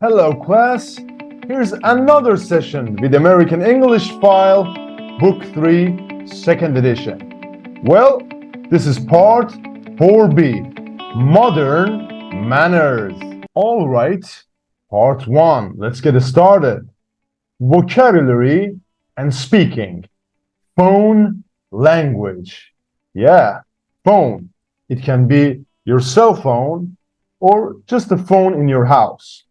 Hello class, here's another session with American English File, Book 3, Second Edition. Well, this is part 4B, Modern Manners. Alright, part 1, let's get started. Vocabulary and speaking. Phone language. Yeah, phone. It can be your cell phone or just a phone in your house.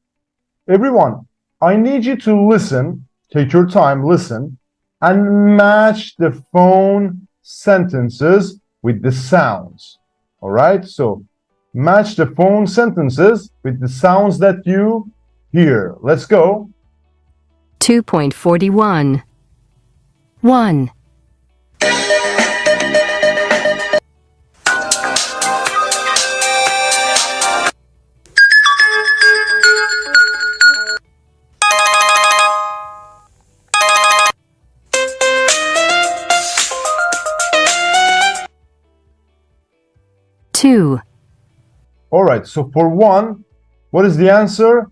Everyone, I need you to listen, take your time, listen, and match the phone sentences with the sounds. All right, so match the phone sentences with the sounds that you hear. Let's go. 2.41 1. 2. All right, so for 1, what is the answer?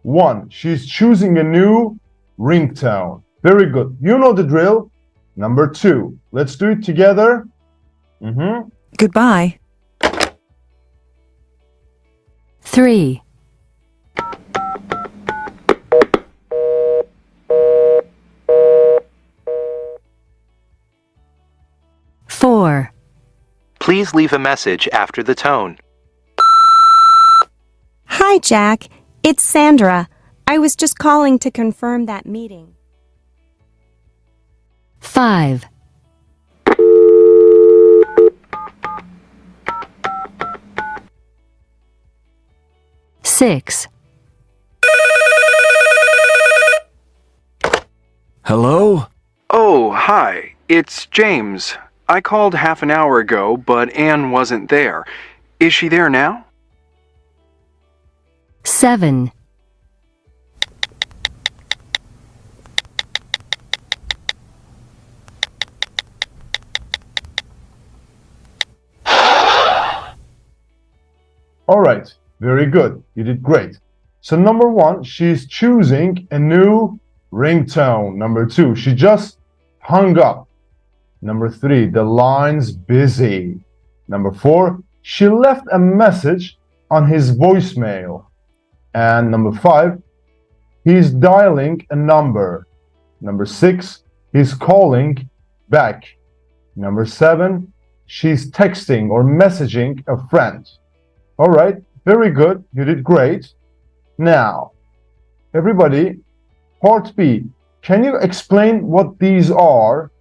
1. She's choosing a new ringtone. Very good. You know the drill. Number 2. Let's do it together. Goodbye. 3. 4. Please leave a message after the tone. Hi, Jack. It's Sandra. I was just calling to confirm that meeting. 5. 6. Hello? Oh, hi. It's James. I called half an hour ago, but Anne wasn't there. Is she there now? 7. 'All right, very good. You did great. So number 1, she's choosing a new ringtone. Number 2, she just hung up. Number 3, the line's busy. Number 4, she left a message on his voicemail. And number 5, he's dialing a number. Number 6, he's calling back. Number 7, she's texting or messaging a friend. All right, very good. You did great. Now, everybody, part B. Can you explain what these are?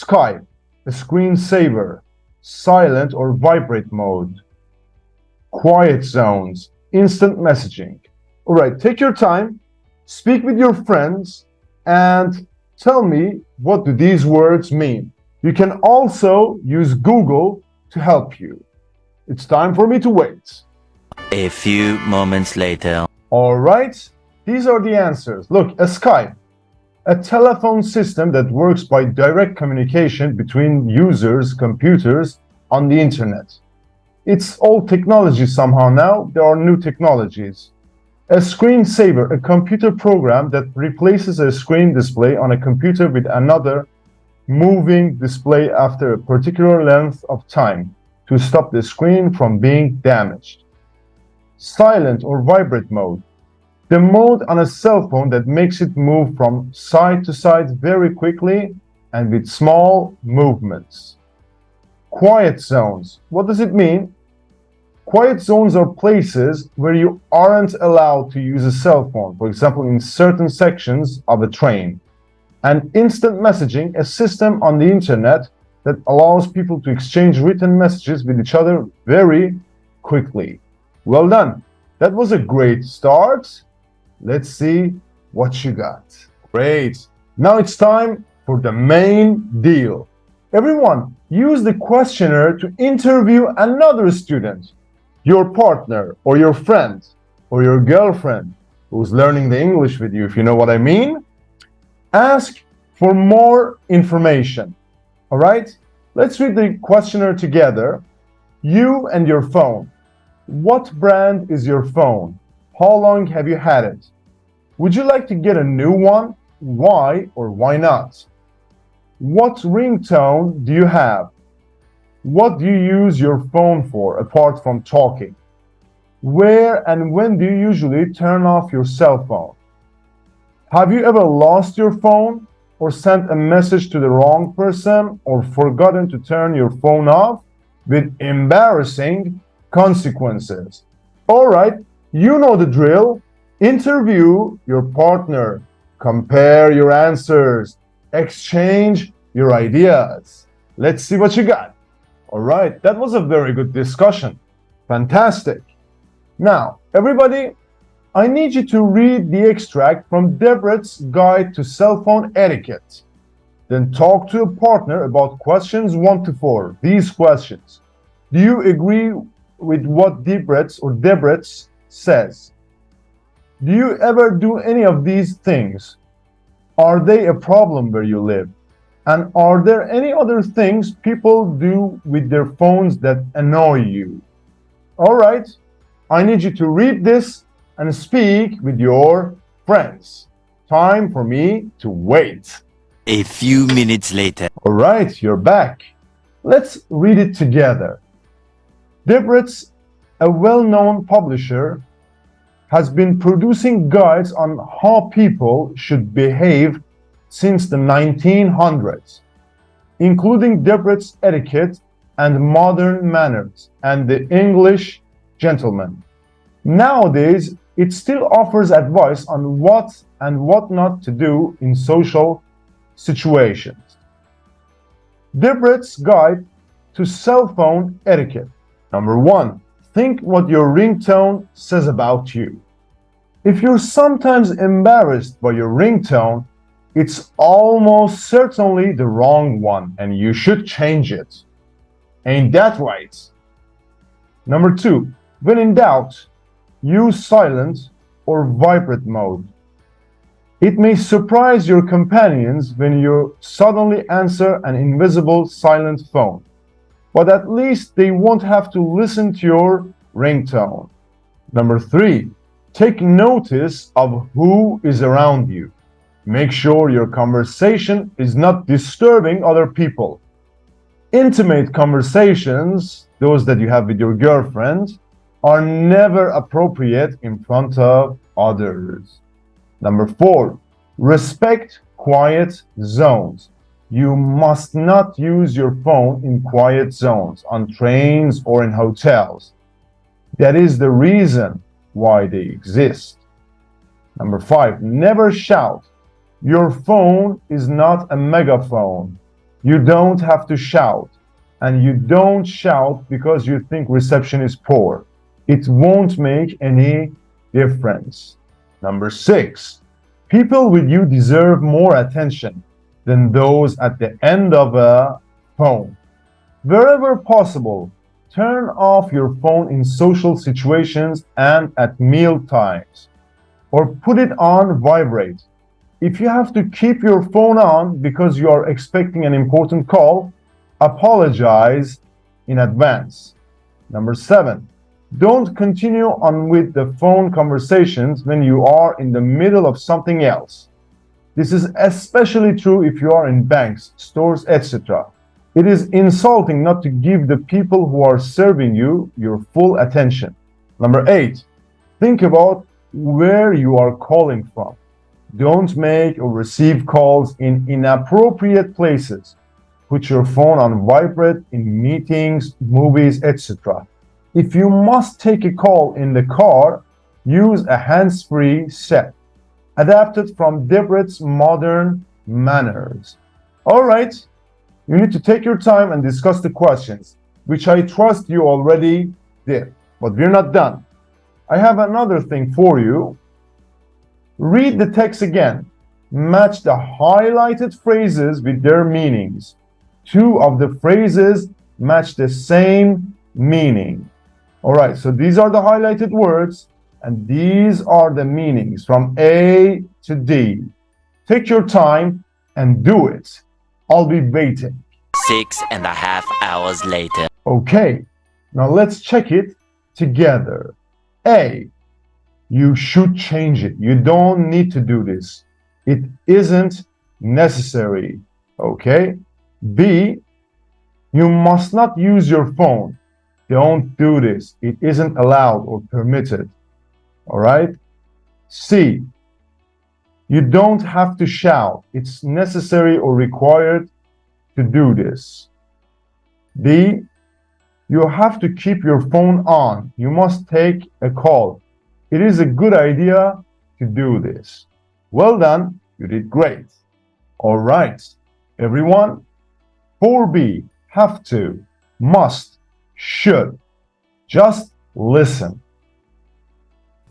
Skype, a screensaver, silent or vibrate mode, quiet zones, instant messaging. All right, take your time, speak with your friends, and tell me what do these words mean. You can also use Google to help you. It's time for me to wait. A few moments later. All right, these are the answers. Look, a Skype, a telephone system that works by direct communication between users' computers on the internet. It's old technology somehow now. There are new technologies. A screensaver, a computer program that replaces a screen display on a computer with another moving display after a particular length of time to stop the screen from being damaged. Silent or vibrate mode, the mode on a cell phone that makes it move from side to side very quickly and with small movements. Quiet zones, what does it mean? Quiet zones are places where you aren't allowed to use a cell phone, for example, in certain sections of a train. And instant messaging, a system on the internet that allows people to exchange written messages with each other very quickly. Well done. That was a great start. Let's see what you got. Great. Now it's time for the main deal. Everyone, use the questionnaire to interview another student, your partner or your friend or your girlfriend who's learning the English with you, if you know what I mean. Ask for more information. All right? Let's read the questionnaire together. You and your phone. What brand is your phone? How long have you had it? Would you like to get a new one? Why or why not? What ringtone do you have? What do you use your phone for apart from talking? Where and when do you usually turn off your cell phone? Have you ever lost your phone or sent a message to the wrong person or forgotten to turn your phone off with embarrassing consequences? All right, you know the drill. Interview your partner, compare your answers, exchange your ideas. Let's see what you got. All right, that was a very good discussion. Fantastic. Now, everybody, I need you to read the extract from Debrett's Guide to Cell Phone Etiquette. Then talk to a partner about questions 1 to 4. These questions. Do you agree with what Debrett's says? Do you ever do any of these things? Are they a problem where you live? And are there any other things people do with their phones that annoy you? All right, I need you to read this and speak with your friends. Time for me to wait. A few minutes later. All right, you're back. Let's read it together. Debrett's, a well-known publisher, has been producing guides on how people should behave since the 1900s, including Debrett's Etiquette and Modern Manners and the English Gentleman. Nowadays, it still offers advice on what and what not to do in social situations. Debrett's Guide to Cell Phone Etiquette. Number 1. Think what your ringtone says about you. If you're sometimes embarrassed by your ringtone, it's almost certainly the wrong one and you should change it. Ain't that right? Number 2. When in doubt, use silent or vibrate mode. It may surprise your companions when you suddenly answer an invisible silent phone, but at least they won't have to listen to your ringtone. Number 3. Take notice of who is around you. Make sure your conversation is not disturbing other people. Intimate conversations, those that you have with your girlfriend, are never appropriate in front of others. Number 4, respect quiet zones. You must not use your phone in quiet zones, on trains or in hotels. That is the reason why they exist. Number 5, never shout. Your phone is not a megaphone. You don't have to shout. And you don't shout because you think reception is poor. It won't make any difference. Number 6, people with you deserve more attention than those at the end of a phone. Wherever possible, turn off your phone in social situations and at meal times, or put it on vibrate. If you have to keep your phone on because you are expecting an important call, apologize in advance. Number 7, don't continue on with the phone conversations when you are in the middle of something else. This is especially true if you are in banks, stores, etc. It is insulting not to give the people who are serving you your full attention. Number 8, think about where you are calling from. Don't make or receive calls in inappropriate places. Put your phone on vibrate in meetings, movies, etc. If you must take a call in the car, use a hands-free set, adapted from Debrett's Modern Manners. All right, you need to take your time and discuss the questions, which I trust you already did, but we're not done. I have another thing for you. Read the text again. Match the highlighted phrases with their meanings. 2 of the phrases match the same meaning. All right, so these are the highlighted words, and these are the meanings from A to D. Take your time and do it. I'll be waiting. 6.5 hours later. Okay, now let's check it together. A. you should change it. You don't need to do this. It isn't necessary. Okay? B, you must not use your phone. Don't do this. It isn't allowed or permitted. All right? C, you don't have to shout. It's necessary or required to do this. D, you have to keep your phone on. You must take a call. It is a good idea to do this. Well done. You did great. All right, everyone. 4B, have to, must, should. Just listen.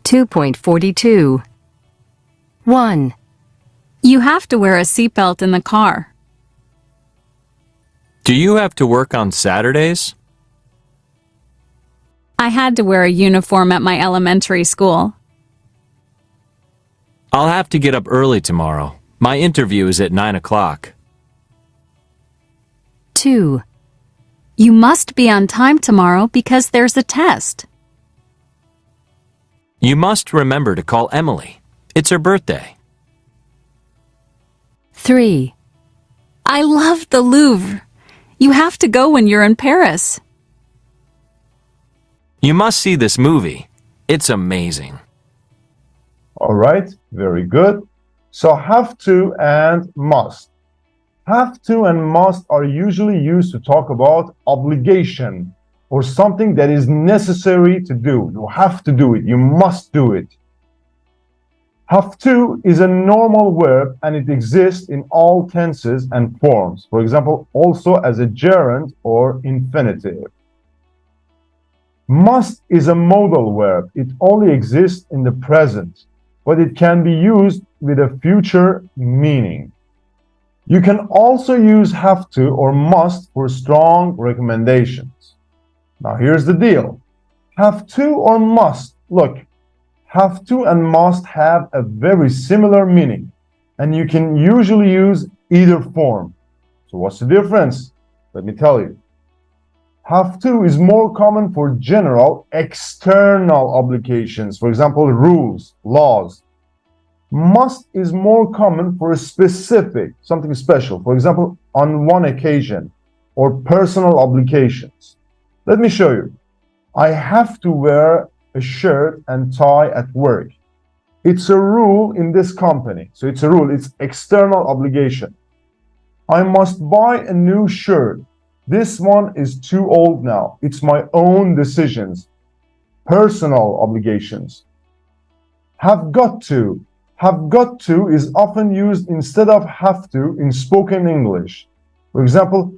2.42. 1, You have to wear a seatbelt in the car. Do you have to work on Saturdays? I had to wear a uniform at my elementary school. I'll have to get up early tomorrow. My interview is at 9 o'clock. 2, You must be on time tomorrow because there's a test. You must remember to call Emily. It's her birthday. 3, I love the Louvre. You have to go when you're in Paris. You must see this movie. It's amazing. All right, very good. So have to and must. Have to and must are usually used to talk about obligation or something that is necessary to do. You have to do it. You must do it. Have to is a normal verb and it exists in all tenses and forms. For example, also as a gerund or infinitive. Must is a modal verb. It only exists in the present, but it can be used with a future meaning. You can also use have to or must for strong recommendations. Now here's the deal. Have to or must. Look, have to and must have a very similar meaning, and you can usually use either form. So what's the difference? Let me tell you. Have to is more common for general, external obligations, for example, rules, laws. Must is more common for a specific, something special, for example, on one occasion, or personal obligations. Let me show you. I have to wear a shirt and tie at work. It's a rule in this company. So it's a rule, it's external obligation. I must buy a new shirt. This one is too old now. It's my own decisions. Personal obligations. Have got to. Have got to is often used instead of have to in spoken English. For example,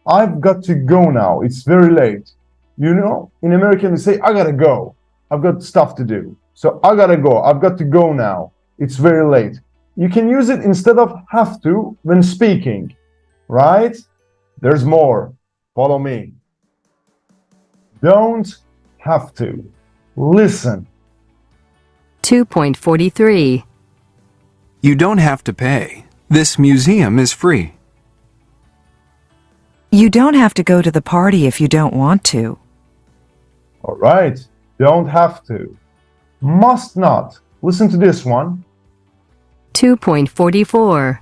I've got to go now. It's very late. You know, in American we say, I gotta go. I've got stuff to do. So I gotta go. I've got to go now. It's very late. You can use it instead of have to when speaking, right? There's more. Follow me. Don't have to. Listen. 2.43. You don't have to pay. This museum is free. You don't have to go to the party if you don't want to. All right. Don't have to. Must not. Listen to this one. 2.44.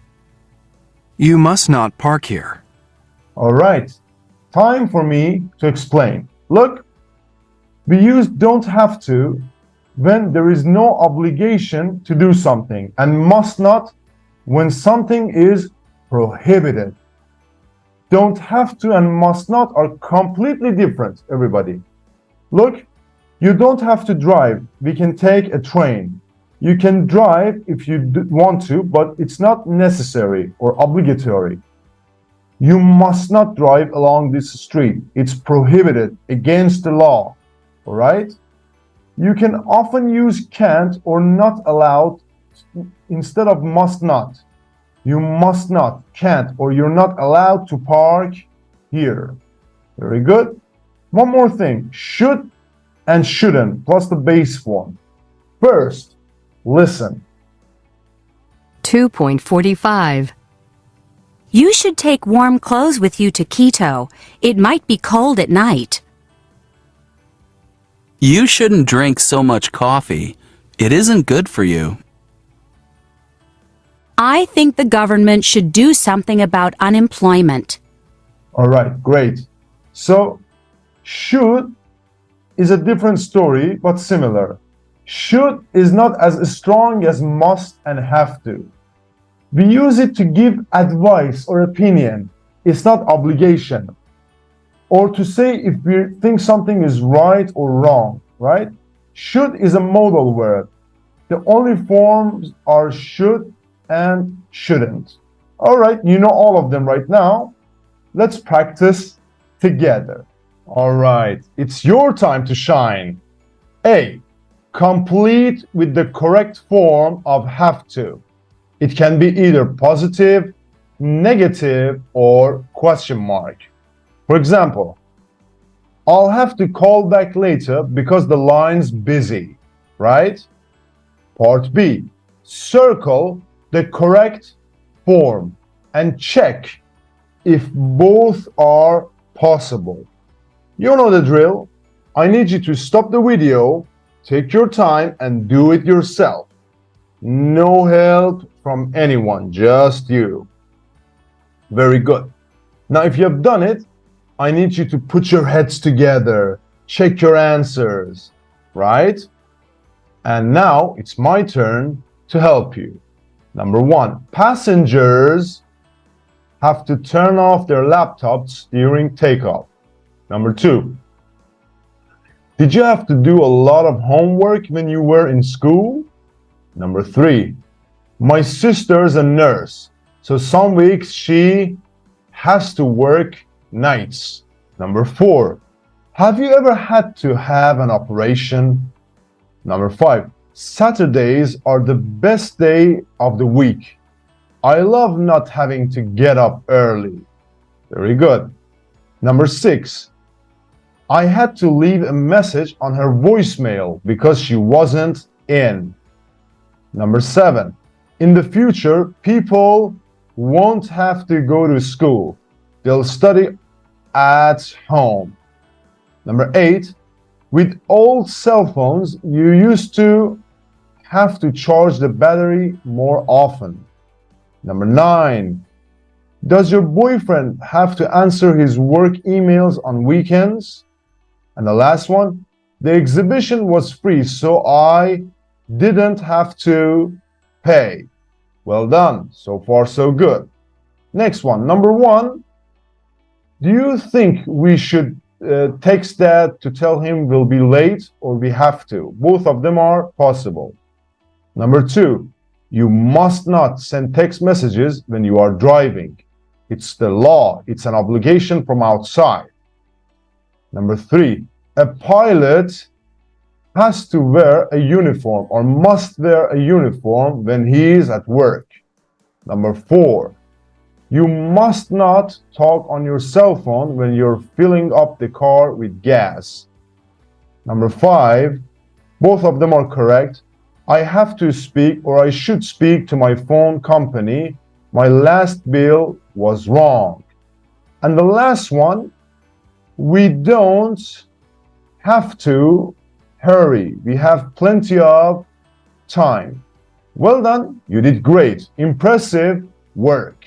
You must not park here. All right. Time for me to explain. Look, we use don't have to when there is no obligation to do something, and must not when something is prohibited. Don't have to and must not are completely different, everybody. Look, you don't have to drive. We can take a train. You can drive if you want to, but it's not necessary or obligatory. You must not drive along this street. It's prohibited, against the law. All right? You can often use can't or not allowed instead of must not. You must not, can't, or you're not allowed to park here. Very good. One more thing. Should and shouldn't, plus the base form. First, listen. 2.45. You should take warm clothes with you to Quito. It might be cold at night. You shouldn't drink so much coffee. It isn't good for you. I think the government should do something about unemployment. All right, great. So, should is a different story, but similar. Should is not as strong as must and have to. We use it to give advice or opinion. It's not obligation. Or to say if we think something is right or wrong, right? Should is a modal verb. The only forms are should and shouldn't. All right, you know all of them right now. Let's practice together. All right, it's your time to shine. A. Complete with the correct form of have to. It can be either positive, negative, or question mark. For example, I'll have to call back later because the line's busy, right? Part B. Circle the correct form and check if both are possible. You know the drill. I need you to stop the video, take your time, and do it yourself. No help from anyone, just you. Very good. Now, if you have done it, I need you to put your heads together, check your answers, right? And now it's my turn to help you. Number 1, passengers have to turn off their laptops during takeoff. Number 2, did you have to do a lot of homework when you were in school? Number 3, my sister's a nurse, so some weeks she has to work nights. Number 4, have you ever had to have an operation? Number 5, Saturdays are the best day of the week. I love not having to get up early. Very good. Number 6, I had to leave a message on her voicemail because she wasn't in. Number 7, in the future, people won't have to go to school. They'll study at home. Number 8, with old cell phones, you used to have to charge the battery more often. Number 9, does your boyfriend have to answer his work emails on weekends? And the last one, the exhibition was free, so I didn't have to pay. Well done. So far, so good. Next one. Number 1, do you think we should text Dad to tell him we'll be late, or we have to? Both of them are possible. Number 2, you must not send text messages when you are driving. It's the law. It's an obligation from outside. Number 3, a pilot has to wear a uniform or must wear a uniform when he is at work. Number 4, you must not talk on your cell phone when you're filling up the car with gas. Number 5, both of them are correct. I have to speak, or I should speak to my phone company. My last bill was wrong. And the last one, we don't have to hurry. We have plenty of time. Well done. You did great. Impressive work.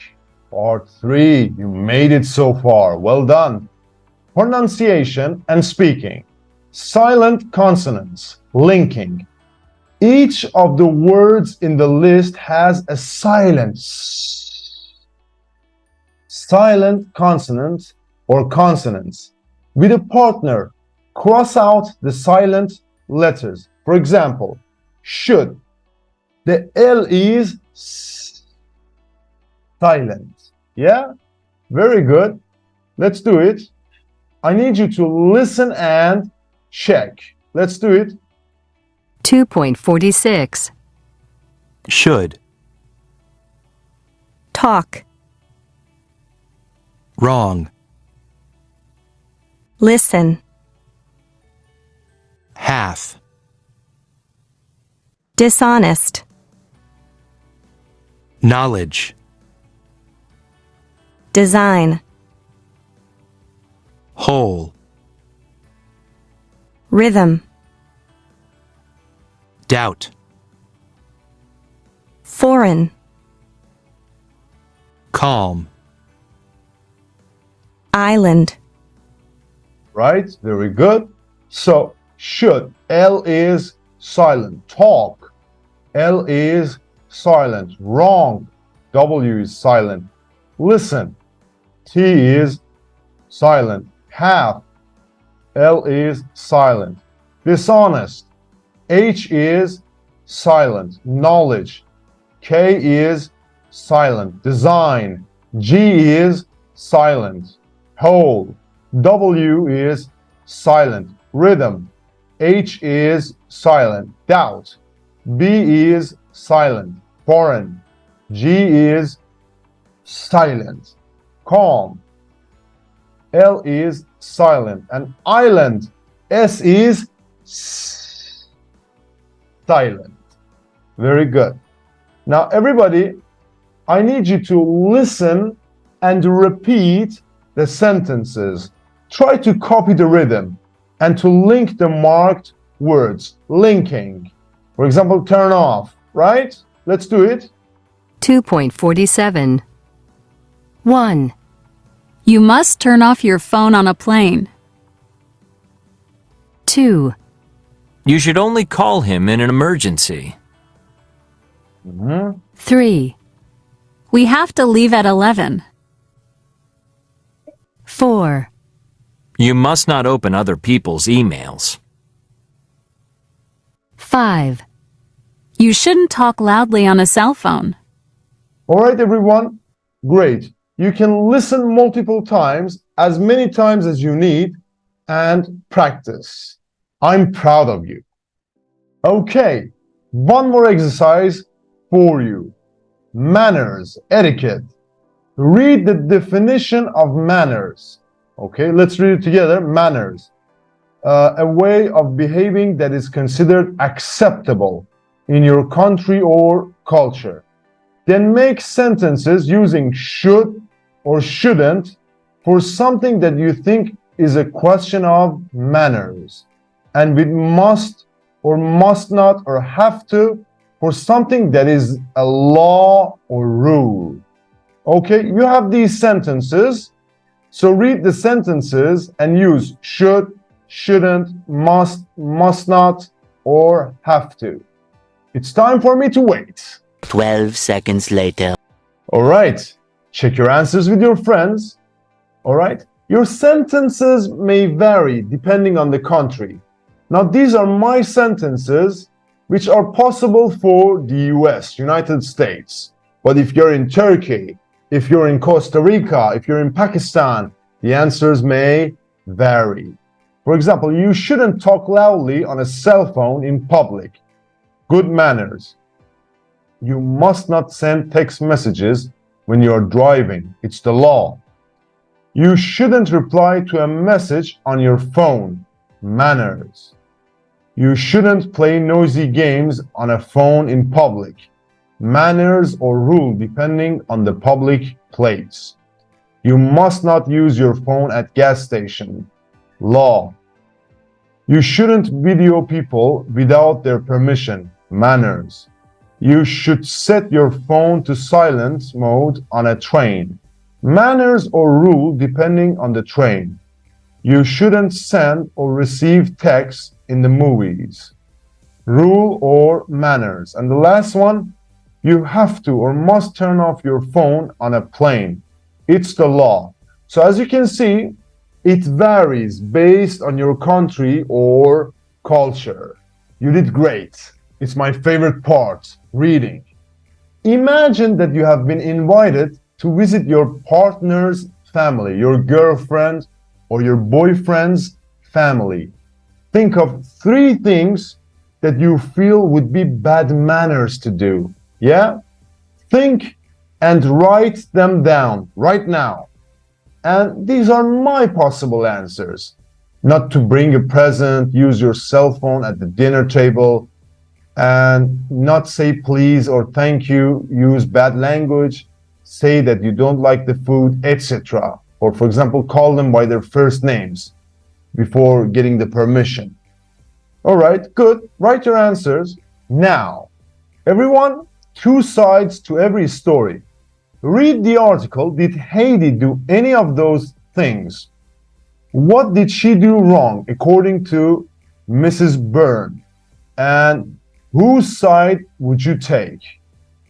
Part 3, you made it so far. Well done. Pronunciation and speaking. Silent consonants, linking. Each of the words in the list has a silent consonant or consonants. With a partner, cross out the silent letters. For example, should. The L is silent. Yeah? Very good. Let's do it. I need you to listen and check. Let's do it. 2.46. Should. Talk. Wrong. Listen. Half. Dishonest. Knowledge. Design. Whole. Rhythm. Doubt. Foreign. Calm. Island. Right? Very good. So, should. L is silent. Talk. L is silent. Wrong. W is silent. Listen. T is silent. Have. L is silent. Dishonest. H is silent. Knowledge. K is silent. Design. G is silent. Whole. W is silent. Rhythm. H is silent. Doubt. B is silent. Foreign. G is silent. Calm. L is silent. And island. S is silent. Very good. Now, everybody, I need you to listen and repeat the sentences. Try to copy the rhythm and to link the marked words. Linking. For example, turn off, right? Let's do it. 2.47. 1, You must turn off your phone on a plane. 2, You should only call him in an emergency. 3, We have to leave at 11. 4, You must not open other people's emails. 5, You shouldn't talk loudly on a cell phone. All right, everyone. Great. You can listen multiple times, as many times as you need, and practice. I'm proud of you. Okay, one more exercise for you. Manners, etiquette. Read the definition of manners. Okay, let's read it together. Manners. A way of behaving that is considered acceptable in your country or culture. Then make sentences using should or shouldn't for something that you think is a question of manners, and with must or must not or have to for something that is a law or rule. Okay, you have these sentences, so read the sentences and use should, shouldn't, must not, or have to. It's time for me to wait. 12 seconds later. All right, check your answers with your friends. All right, your sentences may vary depending on the country. Now, these are my sentences, which are possible for the US, United States. But if you're in Turkey, if you're in Costa Rica, if you're in Pakistan, the answers may vary. For example, you shouldn't talk loudly on a cell phone in public. Good manners. You must not send text messages when you are driving. It's the law. You shouldn't reply to a message on your phone. Manners. You shouldn't play noisy games on a phone in public. Manners or rule depending on the public place. You must not use your phone at gas station. Law. You shouldn't video people without their permission. Manners. You should set your phone to silent mode on a train. Manners or rule depending on the train. You shouldn't send or receive texts in the movies. Rule or manners. And the last one, you have to or must turn off your phone on a plane. It's the law. So as you can see, it varies based on your country or culture. You did great. It's my favorite part, reading. Imagine that you have been invited to visit your partner's family, your girlfriend or your boyfriend's family. Think of 3 things that you feel would be bad manners to do. Yeah? Think and write them down right now. And these are my possible answers. Not to bring a present, use your cell phone at the dinner table, and not say please or thank you, use bad language, say that you don't like the food, etc. Or for example, call them by their first names before getting the permission. All right, good. Write your answers now. Everyone, two sides to every story. Read the article. Did Heidi do any of those things? What did she do wrong according to Mrs. Byrne? And whose side would you take?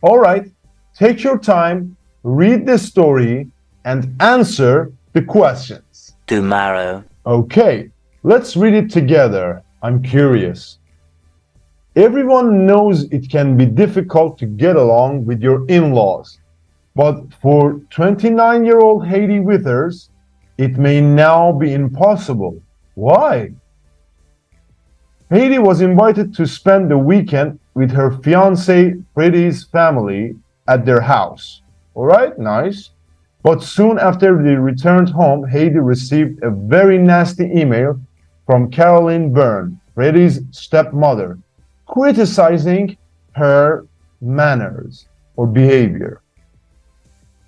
All right, take your time, read the story, and answer the questions. Tomorrow. Okay, let's read it together. I'm curious. Everyone knows it can be difficult to get along with your in-laws, but for 29-year-old Heidi Withers, it may now be impossible. Why? Heidi was invited to spend the weekend with her fiancé Freddie's family at their house. All right, nice. But soon after they returned home, Heidi received a very nasty email from Caroline Byrne, Freddie's stepmother, criticizing her manners or behavior.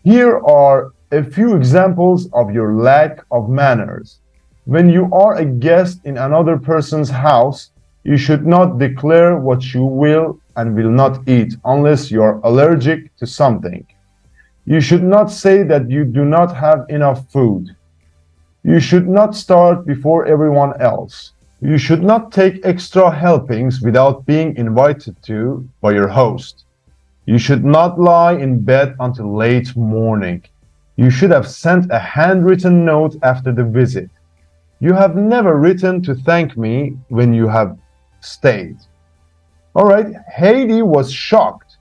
Here are a few examples of your lack of manners. When you are a guest in another person's house, you should not declare what you will and will not eat unless you are allergic to something. You should not say that you do not have enough food. You should not start before everyone else. You should not take extra helpings without being invited to by your host. You should not lie in bed until late morning. You should have sent a handwritten note after the visit. You have never written to thank me when you have stayed. All right, Heidi was shocked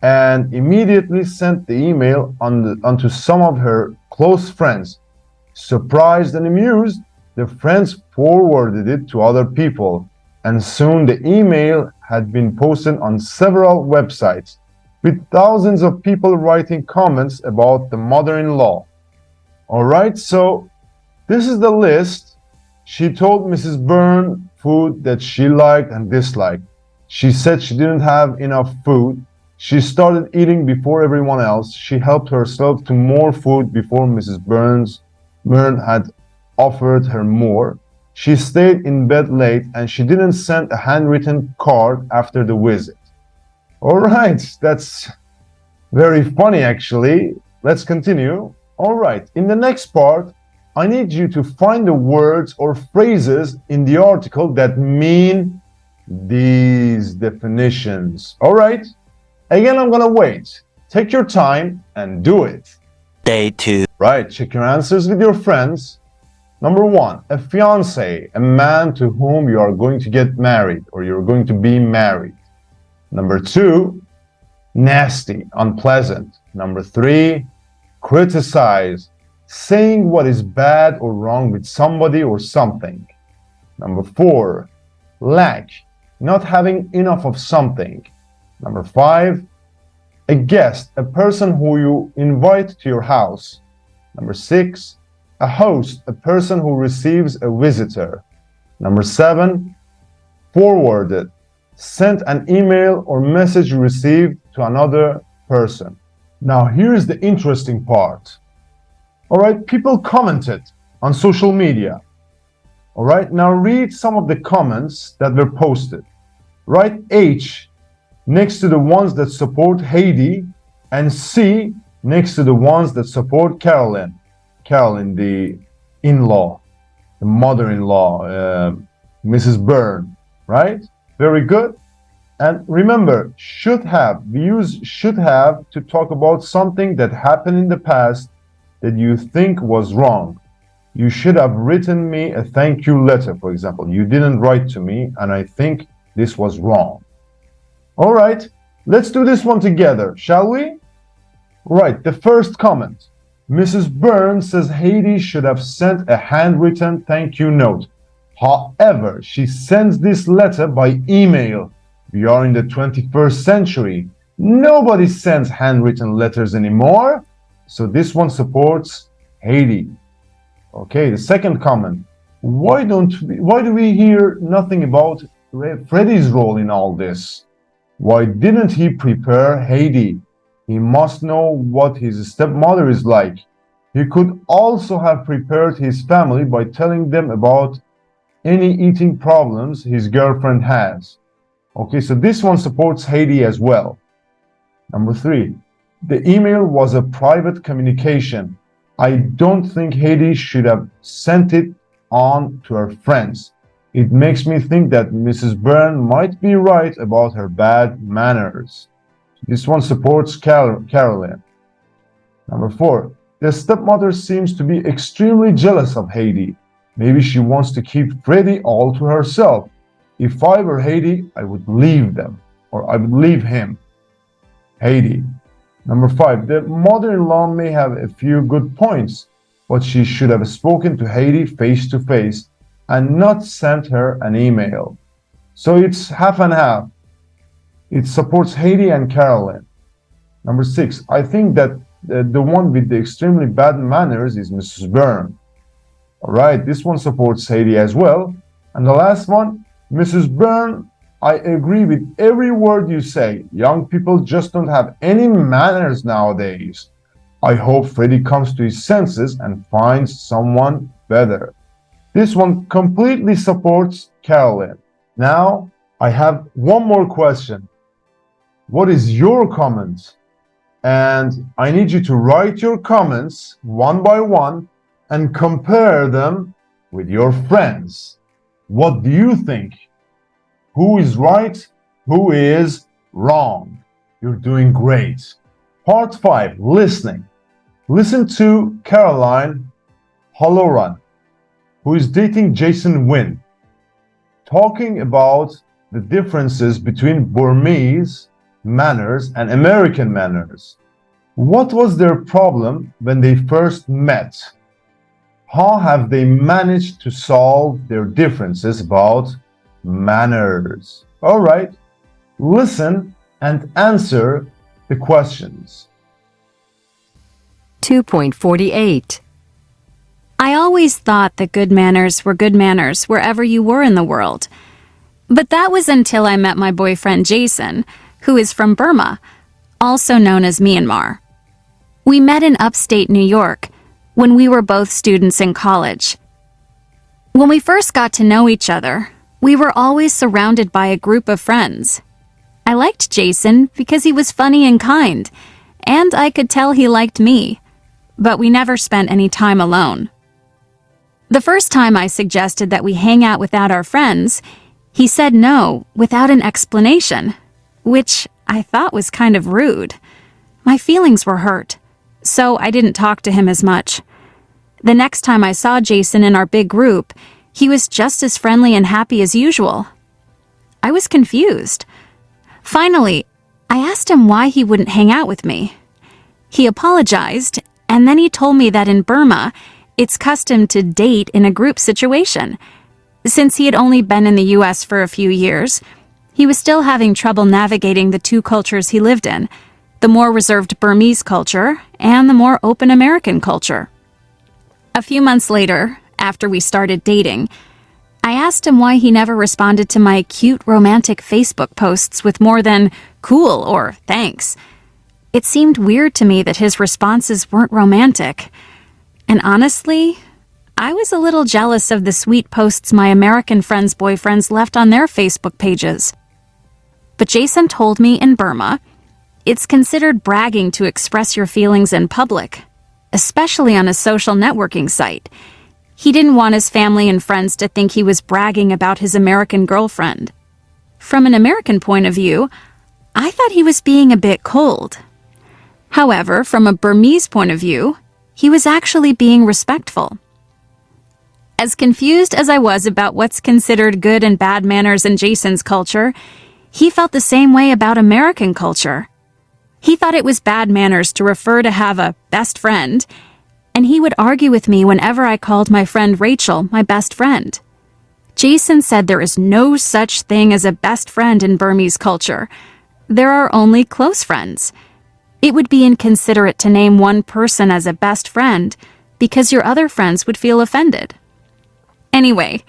and immediately sent the email onto some of her close friends. Surprised and amused, the friends forwarded it to other people, and soon the email had been posted on several websites, with thousands of people writing comments about the mother-in-law. All right, so this is the list. She told Mrs. Byrne food that she liked and disliked. She said she didn't have enough food. She started eating before everyone else. She helped herself to more food before Mrs. Byrne had offered her more. She stayed in bed late and she didn't send a handwritten card after the visit. All right, that's very funny actually. Let's continue. All right, in the next part, I need you to find the words or phrases in the article that mean these definitions. All right, again, I'm gonna wait. Take your time and do it. Day 2. Right, check your answers with your friends. Number 1, a fiancé, a man to whom you are going to get married or you're going to be married. Number 2, nasty, unpleasant. Number 3, criticize, saying what is bad or wrong with somebody or something. Number 4, lack, not having enough of something. Number 5, a guest, a person who you invite to your house. Number 6, a host, a person who receives a visitor. Number 7, forwarded, sent an email or message received to another person. Now here's the interesting part. All right, people commented on social media. All right, now read some of the comments that were posted. Write H next to the ones that support Heidi and C next to the ones that support Caroline, the in-law, the mother-in-law, Mrs. Byrne, right? Very good. And remember, should have, we use should have to talk about something that happened in the past that you think was wrong. You should have written me a thank you letter, for example. You didn't write to me, and I think this was wrong. All right, let's do this one together, shall we? Right, the first comment. Mrs. Byrne says Heidi should have sent a handwritten thank you note. However, she sends this letter by email. We are in the 21st century. Nobody sends handwritten letters anymore. So this one supports Heidi. Okay, the second comment. Why do we hear nothing about Freddie's role in all this? Why didn't he prepare Heidi? He must know what his stepmother is like. He could also have prepared his family by telling them about any eating problems his girlfriend has. Okay, so this one supports Heidi as well. Number 3, the email was a private communication. I don't think Heidi should have sent it on to her friends. It makes me think that Mrs. Byrne might be right about her bad manners. This one supports Carolyn. Number 4, the stepmother seems to be extremely jealous of Heidi. Maybe she wants to keep Freddie all to herself. If I were Heidi, I would leave them, or I would leave him. Heidi. Number 5, the mother-in-law may have a few good points, but she should have spoken to Heidi face to face and not sent her an email. So it's half and half. It supports Heidi and Carolyn. Number 6, I think that the one with the extremely bad manners is Mrs. Byrne. All right, this one supports Heidi as well. And the last one, Mrs. Byrne, I agree with every word you say. Young people just don't have any manners nowadays. I hope Freddie comes to his senses and finds someone better. This one completely supports Carolyn. Now, I have one more question. What is your comment? And I need you to write your comments one by one and compare them with your friends. What do you think? Who is right? Who is wrong? You're doing great. Part 5, listening. Listen to Caroline Halloran, who is dating Jason Wynn, talking about the differences between Burmese manners and American manners. What was their problem when they first met? How have they managed to solve their differences about manners? All right, listen and answer the questions. 2.48. I always thought that good manners were good manners wherever you were in the world. But that was until I met my boyfriend Jason, who is from Burma, also known as Myanmar. We met in upstate New York when we were both students in college. When we first got to know each other, we were always surrounded by a group of friends. I liked Jason because he was funny and kind, and I could tell he liked me, but we never spent any time alone. The first time I suggested that we hang out without our friends, he said no without an explanation, which I thought was kind of rude. My feelings were hurt, so I didn't talk to him as much. The next time I saw Jason in our big group, he was just as friendly and happy as usual. I was confused. Finally, I asked him why he wouldn't hang out with me. He apologized, and then he told me that in Burma, it's custom to date in a group situation. Since he had only been in the US for a few years, he was still having trouble navigating the two cultures he lived in, the more reserved Burmese culture and the more open American culture. A few months later, after we started dating, I asked him why he never responded to my cute romantic Facebook posts with more than cool or thanks. It seemed weird to me that his responses weren't romantic. And honestly, I was a little jealous of the sweet posts my American friends' boyfriends left on their Facebook pages. But Jason told me in Burma, it's considered bragging to express your feelings in public, especially on a social networking site. He didn't want his family and friends to think he was bragging about his American girlfriend. From an American point of view, I thought he was being a bit cold. However, from a Burmese point of view, he was actually being respectful. As confused as I was about what's considered good and bad manners in Jason's culture, he felt the same way about American culture. He thought it was bad manners to refer to have a best friend, and he would argue with me whenever I called my friend Rachel my best friend. Jason said there is no such thing as a best friend in Burmese culture. There are only close friends. It would be inconsiderate to name one person as a best friend because your other friends would feel offended. Anyway,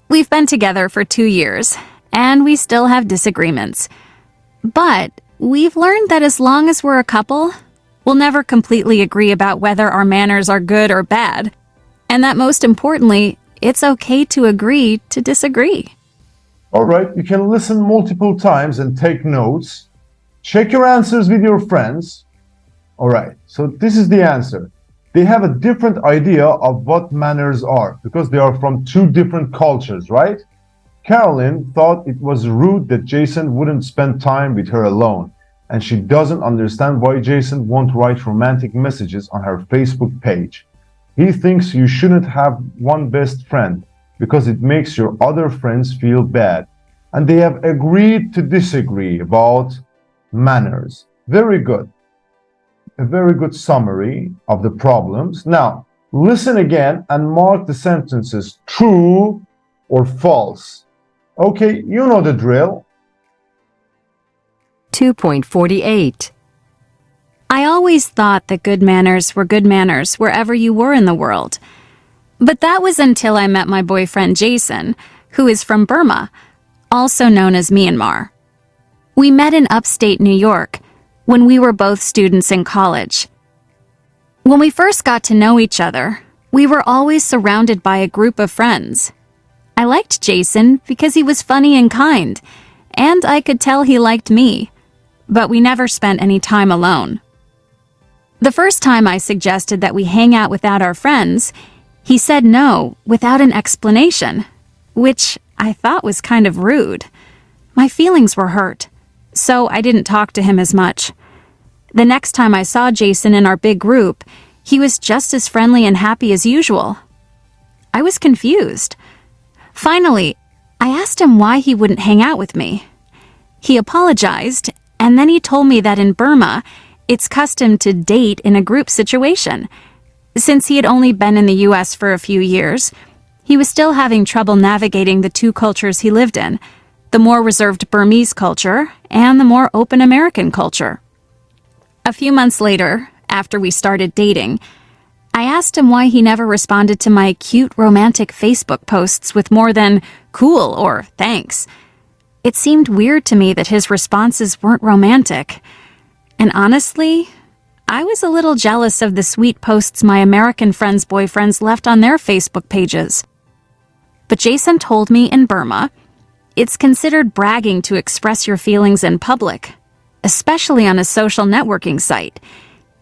we've been together for 2 years, and we still have disagreements. But we've learned that as long as we're a couple, we'll never completely agree about whether our manners are good or bad, and that most importantly, it's okay to agree to disagree. All right, you can listen multiple times and take notes. Check your answers with your friends. All right, so this is the answer. They have a different idea of what manners are because they are from two different cultures, right? Carolyn thought it was rude that Jason wouldn't spend time with her alone, and she doesn't understand why Jason won't write romantic messages on her Facebook page. He thinks you shouldn't have one best friend because it makes your other friends feel bad. And they have agreed to disagree about manners. Very good. A very good summary of the problems. Now, listen again and mark the sentences true or false. Okay, you know the drill. 2.48. I always thought that good manners were good manners wherever you were in the world. But that was until I met my boyfriend Jason, who is from Burma, also known as Myanmar. We met in upstate New York when we were both students in college. When we first got to know each other, we were always surrounded by a group of friends. I liked Jason because he was funny and kind, and I could tell he liked me, but we never spent any time alone. The first time I suggested that we hang out without our friends, he said no without an explanation, which I thought was kind of rude. My feelings were hurt, so I didn't talk to him as much. The next time I saw Jason in our big group, he was just as friendly and happy as usual. I was confused. Finally, I asked him why he wouldn't hang out with me. He apologized, and then he told me that in Burma, it's custom to date in a group situation. Since he had only been in the US for a few years, he was still having trouble navigating the two cultures he lived in, the more reserved Burmese culture and the more open American culture. A few months later, after we started dating, I asked him why he never responded to my cute romantic Facebook posts with more than cool or thanks. It seemed weird to me that his responses weren't romantic. And honestly, I was a little jealous of the sweet posts my American friends' boyfriends left on their Facebook pages. But Jason told me in Burma, it's considered bragging to express your feelings in public, especially on a social networking site.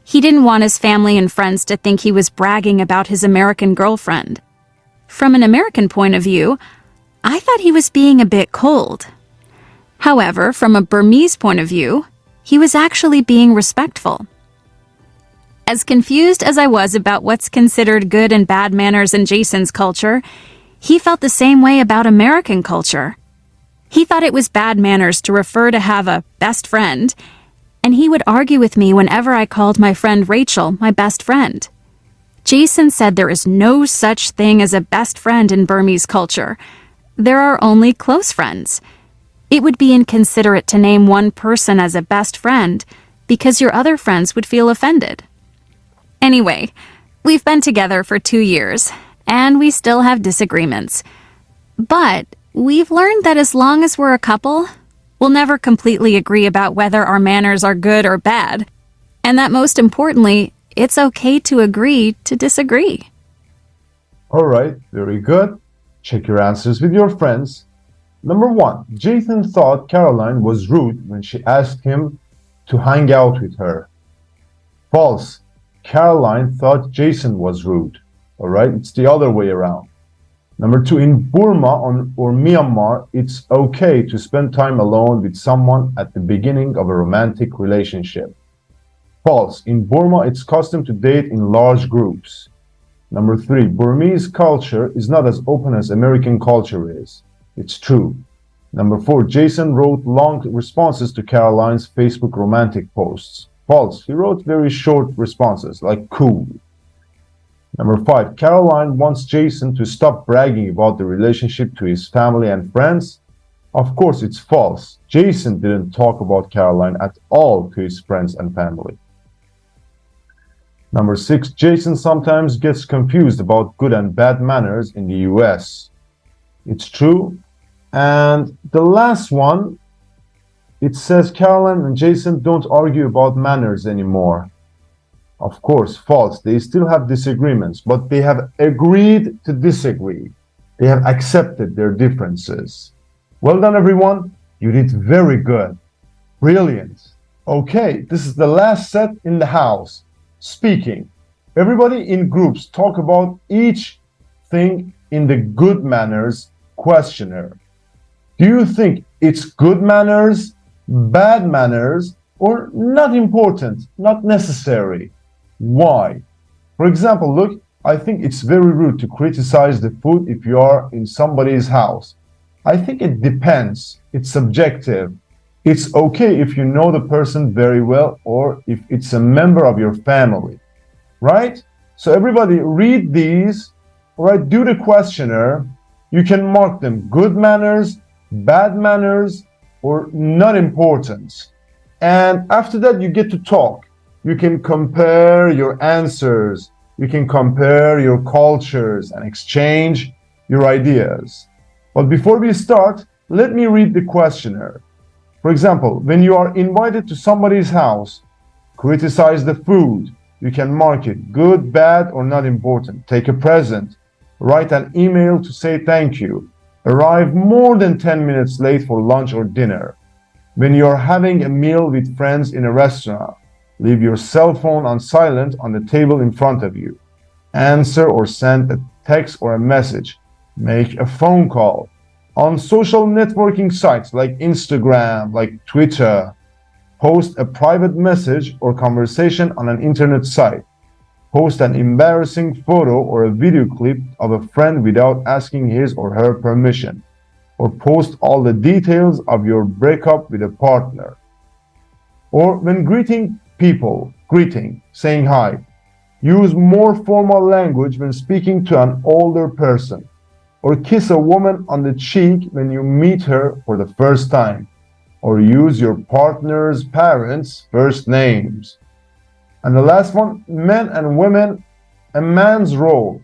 He didn't want his family and friends to think he was bragging about his American girlfriend. From an American point of view, I thought he was being a bit cold. However, from a Burmese point of view, he was actually being respectful. As confused as I was about what's considered good and bad manners in Jason's culture, he felt the same way about American culture. He thought it was bad manners to refer to have a best friend, and he would argue with me whenever I called my friend Rachel my best friend. Jason said there is no such thing as a best friend in Burmese culture. There are only close friends. It would be inconsiderate to name one person as a best friend because your other friends would feel offended. Anyway, we've been together for 2 years, and we still have disagreements. But we've learned that as long as we're a couple, we'll never completely agree about whether our manners are good or bad, and that most importantly, it's okay to agree to disagree. All right, very good. Check your answers with your friends. Number 1, Jason thought Caroline was rude when she asked him to hang out with her. False. Caroline thought Jason was rude. All right, it's the other way around. Number 2, in Burma or Myanmar, it's okay to spend time alone with someone at the beginning of a romantic relationship. False. In Burma, it's custom to date in large groups. Number 3, Burmese culture is not as open as American culture is. It's true. Number 4, Jason wrote long responses to Caroline's Facebook romantic posts. False. He wrote very short responses, like cool. Number 5, Caroline wants Jason to stop bragging about the relationship to his family and friends. Of course, it's false. Jason didn't talk about Caroline at all to his friends and family. Number 6, Jason sometimes gets confused about good and bad manners in the US. It's true. And the last one, it says Caroline and Jason don't argue about manners anymore. Of course, false. They still have disagreements, but they have agreed to disagree. They have accepted their differences. Well done, everyone. You did very good. Brilliant. Okay, this is the last set in the house. Speaking. Everybody in groups talk about each thing in the good manners questionnaire. Do you think it's good manners, bad manners, or not important, not necessary? Why? For example, look, I think it's very rude to criticize the food if you are in somebody's house. I think it depends. It's subjective. It's okay if you know the person very well or if it's a member of your family, right? So everybody read these, all right, do the questionnaire. You can mark them good manners, bad manners, or not important. And after that, you get to talk. You can compare your answers. You can compare your cultures and exchange your ideas. But before we start, let me read the questionnaire. For example, when you are invited to somebody's house, criticize the food. You can mark it good, bad, or not important. Take a present. Write an email to say thank you. Arrive more than 10 minutes late for lunch or dinner. When you are having a meal with friends in a restaurant, leave your cell phone on silent on the table in front of you. Answer or send a text or a message. Make a phone call. On social networking sites like Instagram, like Twitter, post a private message or conversation on an internet site. Post an embarrassing photo or a video clip of a friend without asking his or her permission. Or post all the details of your breakup with a partner. Or when greeting people, saying hi. Use more formal language when speaking to an older person. Or kiss a woman on the cheek when you meet her for the first time. Or use your partner's parents' first names. And the last one, men and women, a man's role.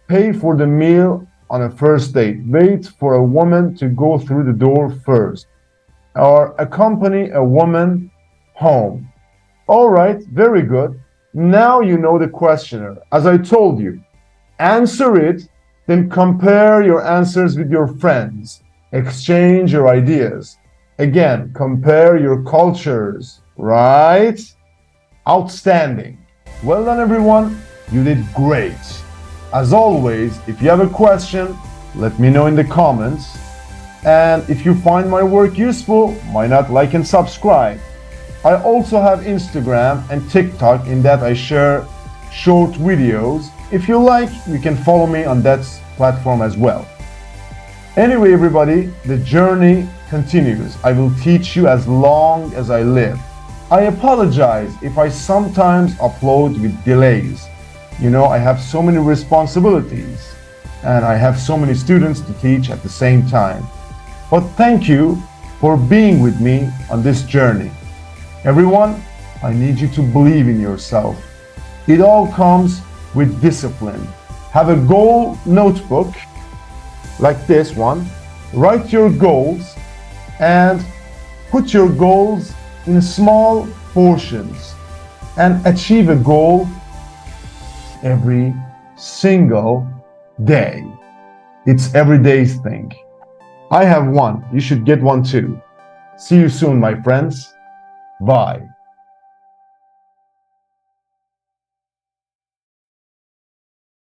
Pay for the meal on a first date. Wait for a woman to go through the door first. Or accompany a woman home. All right, very good. Now you know the questionnaire. As I told you, answer it, then compare your answers with your friends. Exchange your ideas. Again, compare your cultures, right? Outstanding. Well done, everyone. You did great. As always, if you have a question, let me know in the comments. And if you find my work useful, why not like and subscribe? I also have Instagram and TikTok in that I share short videos. If you like, you can follow me on that platform as well. Anyway, everybody, the journey continues. I will teach you as long as I live. I apologize if I sometimes upload with delays. You know, I have so many responsibilities and I have so many students to teach at the same time. But thank you for being with me on this journey. Everyone, I need you to believe in yourself. It all comes with discipline. Have a goal notebook like this one. Write your goals and put your goals in small portions and achieve a goal every single day. It's every day's thing. I have one. You should get one too. See you soon, my friends. Bye.